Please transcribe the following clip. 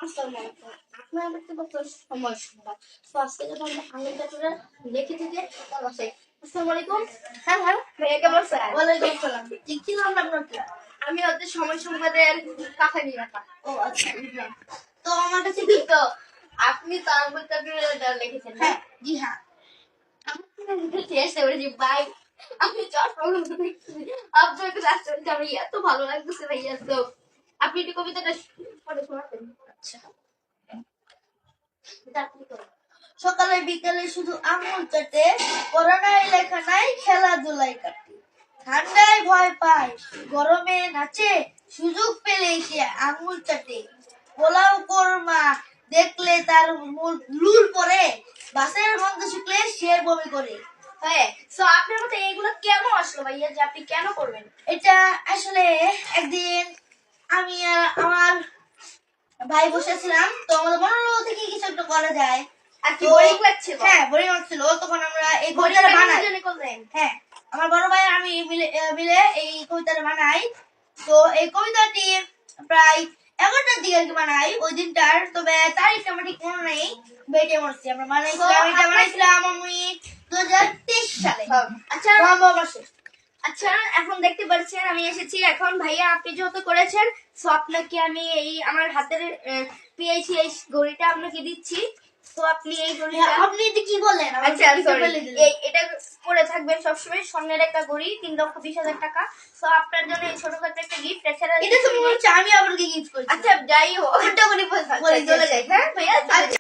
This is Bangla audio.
আসসালামু আলাইকুম। আপনার ব্যক্তিগত সময় সংবাদ। তো আজকে যখন আঙুল চাটুরে লিখে থেকে আছে। আসসালামু আলাইকুম। হ্যাঁ হ্যাঁ ভাইয়া কেমন আছেন? ওয়ালাইকুম আসসালাম। কি নাম আপনার কি? আমি হচ্ছে সময় সংবাদের কথা নিয়ে রাখা। ও আচ্ছা। তো আমার কাছে কি তো আপনি তো আঙুল চাটুরে লিখেছেন। হ্যাঁ জি হ্যাঁ। আমি চেষ্টা করেছি ভাই। আমি আপনার কাছে আসতে আমি এত ভালো লাগতেছে ভাইয়া তো আপনি একটু কবিতাটা পড়ে শোনাতেন। আচ্ছা সকালে বিকালে শুধু আঙুল চাটে, পড়া নাই লেখা নাই খেলাধুলাই কাটে, ঠান্ডায় ভয় পায় গরমে নাচে, সুযোগ পেলেই সে আঙুল চাটে, পোলাও কোরমা দেখলে তার লুর পরে, বাসের গন্ধ শুকলে সে বমি করে। হ্যাঁ, সো আপনার মতে এগুলো কেন আসলো ভাইয়া, যে আপনি কেন করবেন? এটা আসলে একদিন আমি আর আমার ভাই বসেছিলাম, তো আমাদের মনোরঞ্জন থেকে কিছু একটা করা যায়। আর কি বোরিং লাগছিল? হ্যাঁ বোরিং লাগছিল। তখন আমরা এই কবিতাটা বানাই। হ্যাঁ আমার বড় ভাই আর আমি মিলে মিলে এই কবিতাটা বানাই। তো এই কবিতাটি প্রায় 11টার দিকে আর কি বানাই ওই দিনটার, তবে তারিখটা আমার ঠিক মনে নেই। বেটে মরছি আমরা বানাইছিলাম, এটা বানাইছিলাম আমি 2023 সালে। আচ্ছা নভেম্বর মাসে। আচ্ছা এখন দেখতে পাচ্ছেন আমি এসেছি। এখন ভাইয়া আপনি যেহেতু করেছেন, সো আপনাকে আমি এই আমার হাতের পেয়েছি এই ঘড়িটা আপনাকে দিচ্ছি। তো আপনি এই ঘড়িটা আপনি এটা কি বলেন? আচ্ছা এই এটা পরে থাকবেন সবসময়, স্বর্ণের একটা ঘড়ি, 3,20,000 টাকা। সো আপনার জন্য এই ছোটখাটো একটা গিফট। এছাড়া এটা তো মনে হচ্ছে আমি আপনাকে গিফট করছি। আচ্ছা যাই হোক, ওটা বলি চলে যাই। হ্যাঁ ভাইয়া।